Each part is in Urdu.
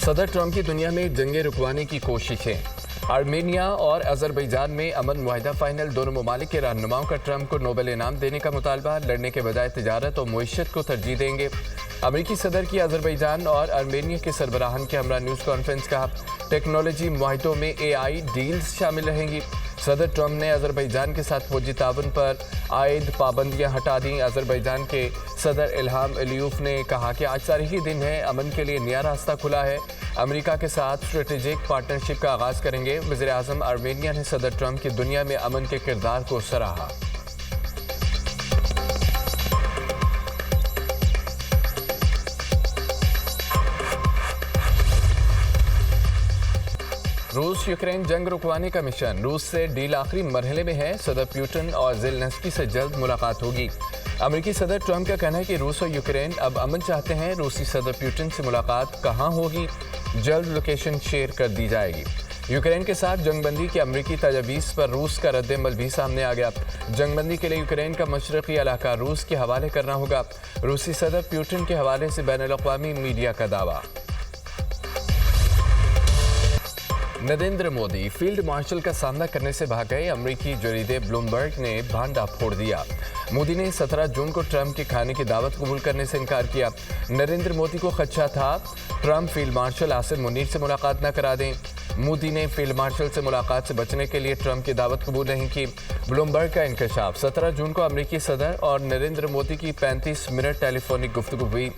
صدر ٹرمپ کی دنیا میں جنگیں رکوانے کی کوششیں۔ آرمینیا اور اذربائیجان میں امن معاہدہ فائنل۔ دونوں ممالک کے رہنماؤں کا ٹرمپ کو نوبل انعام دینے کا مطالبہ۔ لڑنے کے بجائے تجارت اور معیشت کو ترجیح دیں گے۔ امریکی صدر کی اذربائیجان اور آرمینیا کے سربراہان کے ہمراہ نیوز کانفرنس کا۔ ٹیکنالوجی معاہدوں میں AI ڈیلز شامل رہیں گی۔ صدر ٹرمپ نے اذربائیجان کے ساتھ فوجی تعاون پر عائد پابندیاں ہٹا دیں۔ اذربائیجان کے صدر الہام علیوف نے کہا کہ آج تاریخی دن ہے، امن کے لیے نیا راستہ کھلا ہے۔ امریکہ کے ساتھ اسٹریٹجک پارٹنرشپ کا آغاز کریں گے۔ وزیر اعظم آرمینیا نے صدر ٹرمپ کی دنیا میں امن کے کردار کو سراہا۔ روس یوکرین جنگ رکوانے کا مشن۔ روس سے ڈیل آخری مرحلے میں ہے۔ صدر پیوٹن اور زیلنسکی سے جلد ملاقات ہوگی۔ امریکی صدر ٹرمپ کا کہنا ہے کہ روس اور یوکرین اب امن چاہتے ہیں۔ روسی صدر پیوٹن سے ملاقات کہاں ہوگی؟ جلد لوکیشن شیئر کر دی جائے گی۔ یوکرین کے ساتھ جنگ بندی کی امریکی تجاویز پر روس کا رد عمل بھی سامنے آ گیا۔ جنگ بندی کے لیے یوکرین کا مشرقی علاقہ روس کے حوالے کرنا ہوگا۔ روسی صدر پیوٹن کے حوالے سے بین الاقوامی میڈیا کا دعویٰ۔ نریندر مودی فیلڈ مارشل کا سامنا کرنے سے بھاگ گئے۔ امریکی جریدے بلومبرگ نے بھانڈا پھوڑ دیا۔ مودی نے 17 جون کو ٹرمپ کے کھانے کی دعوت قبول کرنے سے انکار کیا۔ نریندر مودی کو خدشہ تھا Trump field marshal Asim Munir سے ملاقات نہ کرا دیں۔ مودی نے فیلڈ مارشل سے ملاقات سے بچنے کے لیے ٹرمپ کی دعوت قبول نہیں کی۔ بلومبرگ کا انکشاف۔ 17 جون کو امریکی صدر اور نریندر مودی کی 35 منٹ ٹیلی فونک گفتگو ہوئی۔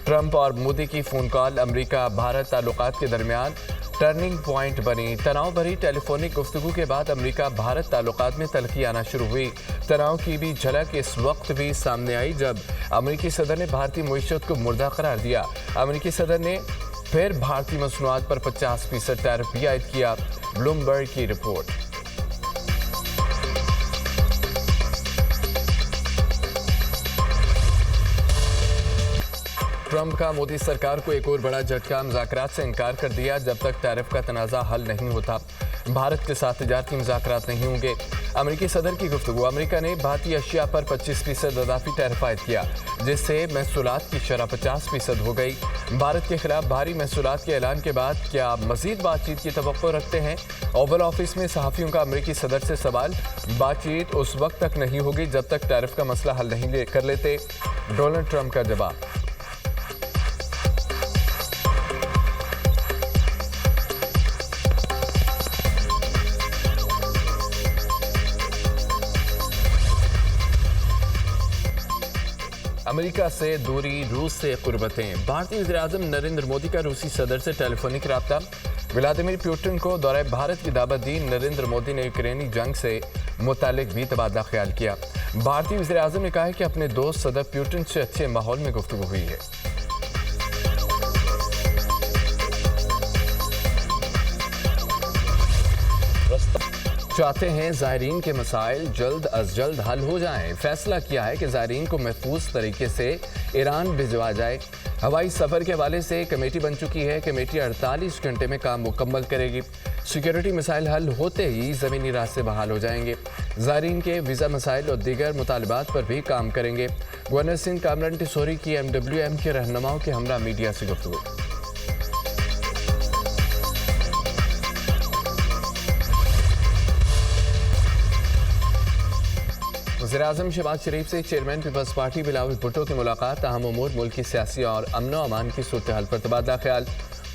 ٹرمپ اور مودی کی فون کال امریکہ بھارت تعلقات کے درمیان ٹرننگ پوائنٹ بنی۔ تناؤ بھری ٹیلی فونک گفتگو کے بعد امریکہ بھارت تعلقات میں تلخی آنا شروع ہوئی۔ تناؤ کی بھی جھلک اس وقت بھی سامنے آئی جب امریکی صدر نے بھارتی معیشت کو مردہ قرار دیا۔ امریکی صدر نے پھر بھارتی مصنوعات پر 50% ٹیرف بھی عائد کیا۔ بلومبرگ کی رپورٹ۔ ٹرمپ کا مودی سرکار کو ایک اور بڑا جھٹکا۔ مذاکرات سے انکار کر دیا۔ جب تک ٹیرف کا تنازع حل نہیں ہوتا بھارت کے ساتھ تجارتی مذاکرات نہیں ہوں گے۔ امریکی صدر کی گفتگو۔ امریکہ نے بھارتی اشیاء پر 25% اضافی ٹیرف عائد کیا، جس سے محصولات کی شرح 50% ہو گئی۔ بھارت کے خلاف بھاری محصولات کے اعلان کے بعد کیا مزید بات چیت کی توقع رکھتے ہیں؟ اوول آفس میں صحافیوں کا امریکی صدر سے سوال۔ بات چیت اس وقت تک نہیں ہوگی جب تک ٹیرف کا مسئلہ حل نہیں کر لیتے۔ ڈونلڈ ٹرمپ کا جواب۔ امریکہ سے دوری، روس سے قربتیں۔ بھارتی وزیر اعظم نریندر مودی کا روسی صدر سے ٹیلی فونک رابطہ۔ ولادیمیر پیوٹن کو دورہ بھارت کی دعوت دی۔ نریندر مودی نے یوکرینی جنگ سے متعلق بھی تبادلہ خیال کیا۔ بھارتی وزیر اعظم نے کہا کہ اپنے دوست صدر پیوٹن سے اچھے ماحول میں گفتگو ہوئی ہے۔ چاہتے ہیں زائرین کے مسائل جلد از جلد حل ہو جائیں۔ فیصلہ کیا ہے کہ زائرین کو محفوظ طریقے سے ایران بھجوا جائے۔ ہوائی سفر کے حوالے سے کمیٹی بن چکی ہے۔ کمیٹی 48 گھنٹے میں کام مکمل کرے گی۔ سیکیورٹی مسائل حل ہوتے ہی زمینی راستے بحال ہو جائیں گے۔ زائرین کے ویزا مسائل اور دیگر مطالبات پر بھی کام کریں گے۔ گورنر سندھ کامران ٹیسوری کی MWM کے رہنماؤں کے ہمراہ میڈیا سے گفتگو۔ وزیر اعظم شہباز شریف سے chairman Peoples Party Bilawal Bhutto کی ملاقات۔ اہم امور ملک کی سیاسی اور امن و امان کی صورتحال پر تبادلہ خیال۔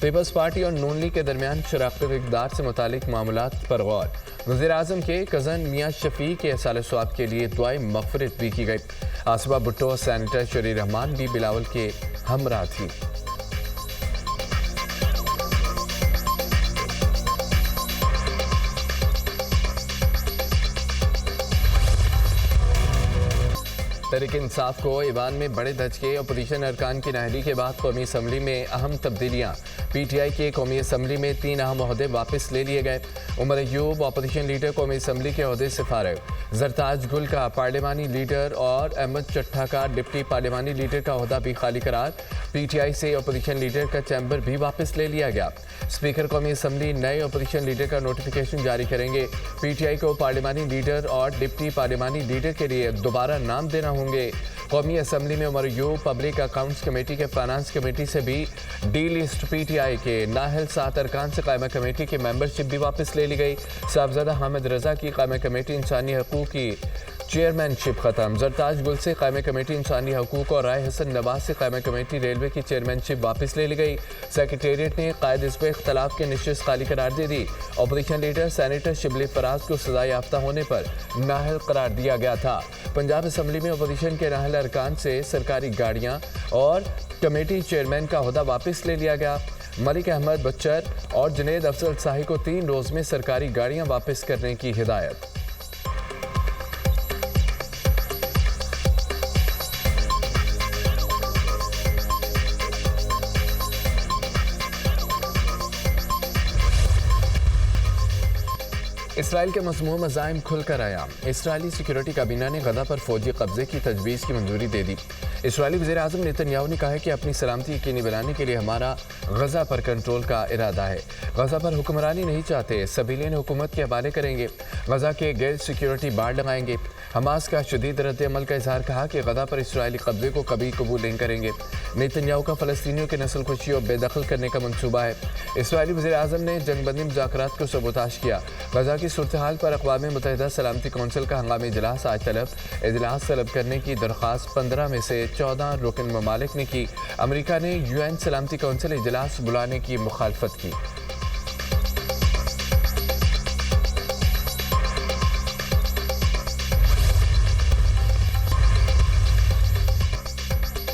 پیپلز پارٹی اور نون لیگ کے درمیان شراکت اقتدار سے متعلق معاملات پر غور۔ وزیر اعظم کے کزن میاں شفیع کے احسال ثواب کے لیے دعائیں مغفرت بھی کی گئی۔ آصفہ بھٹو اور سینیٹر شریر رحمان بھی بلاول کے ہمراہ تھی۔ تحریک انصاف کو ایوان میں بڑے دھچکے۔ اپوزیشن ارکان کی نااہلی کے بعد قومی اسمبلی میں اہم تبدیلیاں۔ PTI کے قومی اسمبلی میں 3 اہم عہدے واپس لے لیے گئے۔ عمر ایوب اپوزیشن لیڈر قومی اسمبلی کے عہدے سے فارغ۔ زرتاج گل کا پارلیمانی لیڈر اور احمد چٹھا کا ڈپٹی پارلیمانی لیڈر کا عہدہ بھی خالی قرار۔ PTI سے اپوزیشن لیڈر کا چیمبر بھی واپس لے لیا گیا۔ اسپیکر قومی اسمبلی نئے اپوزیشن لیڈر کا نوٹیفیکیشن جاری کریں گے۔ PTI کو پارلیمانی لیڈر اور ڈپٹی پارلیمانی لیڈر کے لیے دوبارہ نام دینا ہوں گے۔ قومی اسمبلی میں Omar Ayub public accounts committee کے فائنانس کمیٹی سے بھی D list P T I کے نااہل 7 ارکان سے قائمہ کمیٹی کی ممبرشپ بھی واپس لے لی گئی۔ صاحبزادہ حامد رضا کی قائمہ کمیٹی انسانی حقوق کی چیئرمین شپ ختم۔ زرتاج گل سے قائمہ کمیٹی انسانی حقوق اور رائے حسن نواز سے قائمہ کمیٹی ریلوے کی چیئرمین شپ واپس لے لی گئی۔ سیکریٹریٹ نے قائد حزب اختلاف کی نشست خالی قرار دے دی۔ Opposition leader senator Shibli Faraz کو سزا یافتہ ہونے پر نااہل قرار دیا گیا تھا۔ پنجاب اسمبلی میں اپوزیشن کے نااہل ارکان سے سرکاری گاڑیاں اور کمیٹی چیئرمین کا عہدہ واپس لے لیا گیا۔ ملک احمد بچر اور جنید افضل شاہی کو 3 روز میں سرکاری گاڑیاں واپس کرنے کی ہدایت۔ اسرائیل کے مذموم عزائم کھل کر آیا۔ اسرائیلی سیکیورٹی کابینہ نے غزہ پر فوجی قبضے کی تجویز کی منظوری دے دی۔ اسرائیلی وزیر اعظم نیتن یاہو نے کہا ہے کہ اپنی سلامتی یقینی بنانے کے لیے ہمارا غزہ پر کنٹرول کا ارادہ ہے۔ غزہ پر حکمرانی نہیں چاہتے، سویلین حکومت کے حوالے کریں گے، غزہ کے گرد سیکیورٹی بار لگائیں گے۔ حماس کا شدید رد عمل کا اظہار، کہا کہ غزہ پر اسرائیلی قبضے کو کبھی قبول نہیں کریں گے۔ نیتن یاہو کا فلسطینیوں کی نسل کشی اور بے دخل کرنے کا منصوبہ ہے۔ اسرائیلی وزیر اعظم نے جنگ بندی مذاکرات کو سبوتاژ کیا۔ غزہ کی صورتحال پر اقوام متحدہ سلامتی کونسل کا ہنگامی اجلاس آج اجلاس طلب کرنے کی درخواست 15 میں سے 14 رکن ممالک نے کی۔ امریکہ نے یو این سلامتی کونسل اجلاس بلانے کی مخالفت کی۔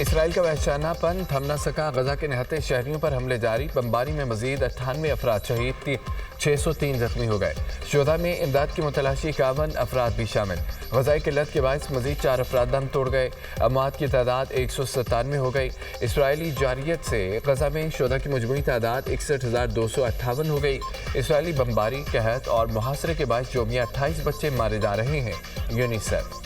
اسرائیل کا وحشیانہ پن تھم نہ سکا، غزہ کے نہتے شہریوں پر حملے جاری، بمباری میں مزید 98 افراد شہید، 603 زخمی ہو گئے۔ شہداء میں امداد کی متلاشی 51 افراد بھی شامل۔ غذائی قلت کے باعث مزید 4 افراد دم توڑ گئے، اموات کی تعداد 197 ہو گئی۔ اسرائیلی جارحیت سے غزہ میں شہداء کی مجموعی تعداد 61,258 ہو گئی۔ اسرائیلی بمباری، قحط اور محاصرے کے باعث یومیہ 28 بچے مارے جا رہے ہیں۔ یونیسیف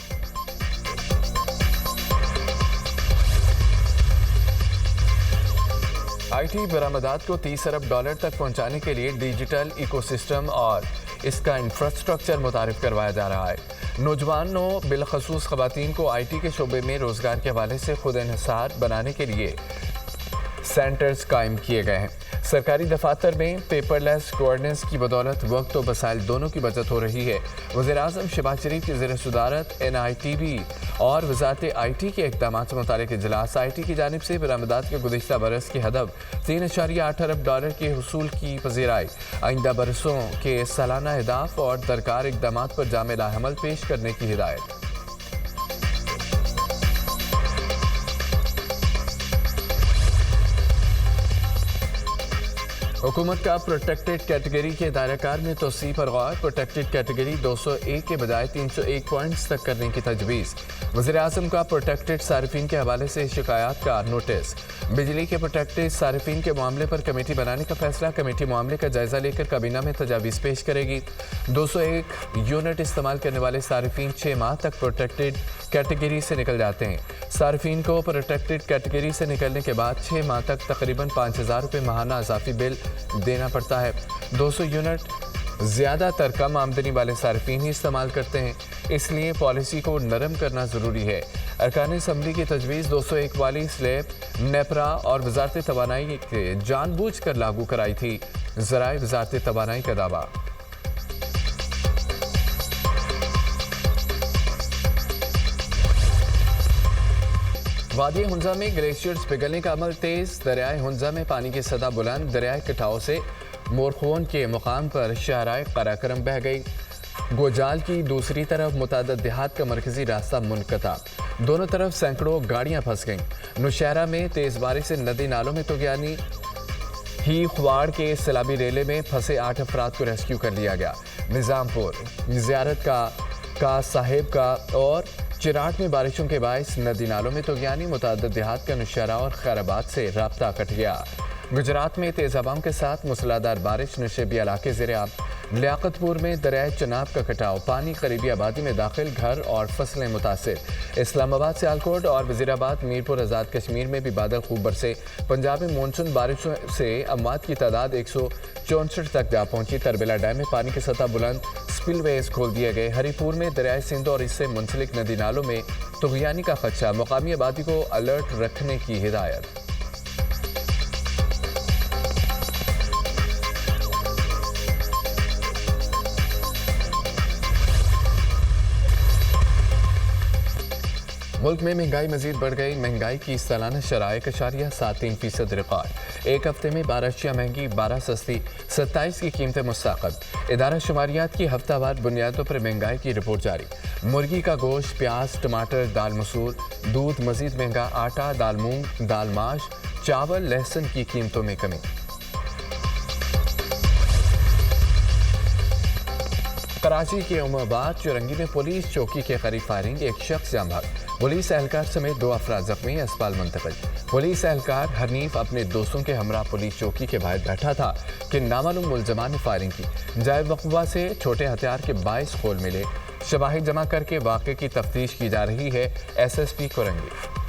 آئی ٹی برآمدات کو $30 ارب تک پہنچانے کے لیے ڈیجیٹل ایکو سسٹم اور اس کا انفراسٹرکچر متعارف کروایا جا رہا ہے۔ نوجوانوں بالخصوص خواتین کو آئی ٹی کے شعبے میں روزگار کے حوالے سے خود انحصار بنانے کے لیے سینٹرز قائم کیے گئے ہیں۔ سرکاری دفاتر میں پیپر لیس گورننس کی بدولت وقت و وسائل دونوں کی بچت ہو رہی ہے۔ وزیر اعظم شہباز شریف کی زیر صدارت NITB اور وزارت آئی ٹی کے اقدامات سے متعلق اجلاس۔ آئی ٹی کی جانب سے برآمدات کے گزشتہ برس کی ہدف $3.8 ارب کے حصول کی پذیرائی، آئندہ برسوں کے سالانہ اہداف اور درکار اقدامات پر جامع لاہ عمل پیش کرنے کی ہدایت۔ حکومت کا پروٹیکٹڈ کیٹیگری کے دائرہ کار میں توسیع پر غور، پروٹیکٹڈ کیٹیگری 201 کے بجائے 301 پوائنٹس تک کرنے کی تجویز۔ وزیر اعظم کا پروٹیکٹڈ صارفین کے حوالے سے شکایات کا نوٹس۔ بجلی کے پروٹیکٹڈ صارفین کے معاملے پر کمیٹی بنانے کا فیصلہ، کمیٹی معاملے کا جائزہ لے کر کابینہ میں تجاویز پیش کرے گی۔ 201 یونٹ استعمال کرنے والے صارفین 6 ماہ تک پروٹیکٹڈ کیٹیگری سے نکل جاتے ہیں۔ صارفین کو پروٹیکٹڈ کیٹیگری سے نکلنے کے بعد 6 ماہ تک تقریباً $5,000 ماہانہ اضافی بل دینا پڑتا ہے۔ 200 یونٹ زیادہ تر کم آمدنی والے صارفین ہی استعمال کرتے ہیں، اس لیے پالیسی کو نرم کرنا ضروری ہے۔ ارکان اسمبلی کی تجویز 201 والی سلیب نیپرا اور وزارت توانائی کے جان بوجھ کر لاگو کرائی تھی، ذرائع وزارت توانائی کا دعویٰ۔ وادی ہنزا میں گلیشیئرز پگھلنے کا عمل تیز، دریائے ہنزا میں پانی کی سطح بلند، دریائے کٹاؤ سے مورخون کے مقام پر شاہراہ قراقرم بہہ گئی۔ گوجال کی دوسری طرف متعدد دیہات کا مرکزی راستہ منقطع، دونوں طرف سینکڑوں گاڑیاں پھنس گئیں۔ نوشہرہ میں تیز بارش سے ندی نالوں میں طغیانی، ہی خواڑ کے سیلابی ریلے میں پھنسے 8 افراد کو ریسکیو کر لیا گیا۔ نظام پور، زیارت کا صاحب کا اور چراٹ میں بارشوں کے باعث ندی نالوں میں طغیانی، متعدد دیہات کا نوشہرہ اور خیر آباد سے رابطہ کٹ گیا۔ گجرات میں تیز ہواؤں کے ساتھ موسلادھار بارش، نوشیبی علاقے زیر آب۔ لیاقت پور میں دریائے چناب کا کٹاؤ، پانی قریبی آبادی میں داخل، گھر اور فصلیں متاثر۔ اسلام آباد، سیالکوٹ اور وزیر آباد، میرپور آزاد کشمیر میں بھی بادل خوب برسے۔ پنجاب میں مونسون بارشوں سے اموات کی تعداد 164 تک جا پہنچی۔ تربیلا ڈیم میں پانی کی سطح بلند، سپل ویز کھول دیے گئے۔ ہری پور میں دریائے سندھ اور اس سے منسلک ندی نالوں میں طغیانی کا خدشہ، مقامی آبادی کو الرٹ رکھنے کی ہدایت۔ ملک میں مہنگائی مزید بڑھ گئی۔ مہنگائی کی سالانہ شرح 1.73% ریکارڈ۔ ایک ہفتے میں 12 اشیاء مہنگی، 12 سستی، 27 کی قیمتیں مستعقب۔ ادارہ شماریات کی ہفتہ وار بنیادوں پر مہنگائی کی رپورٹ جاری۔ مرغی کا گوشت، پیاز، ٹماٹر، دال مسور، دودھ مزید مہنگا، آٹا، دال مونگ، دال ماش، چاول، لہسن کی قیمتوں میں کمی۔ کراچی کے ام آباد چورنگی میں پولیس چوکی کے قریب فائرنگ، ایک شخص جاں بحق۔ پولیس اہلکار سمیت 2 افراد زخمی، اسپتال منتقل۔ پولیس اہلکار حنیف اپنے دوستوں کے ہمراہ پولیس چوکی کے باہر بیٹھا تھا کہ نامعلوم ملزمان نے فائرنگ کی۔ جائے وقوع سے چھوٹے ہتھیار کے 22 خول ملے۔ شواہد جمع کر کے واقعے کی تفتیش کی جا رہی ہے۔ S S P Korangi.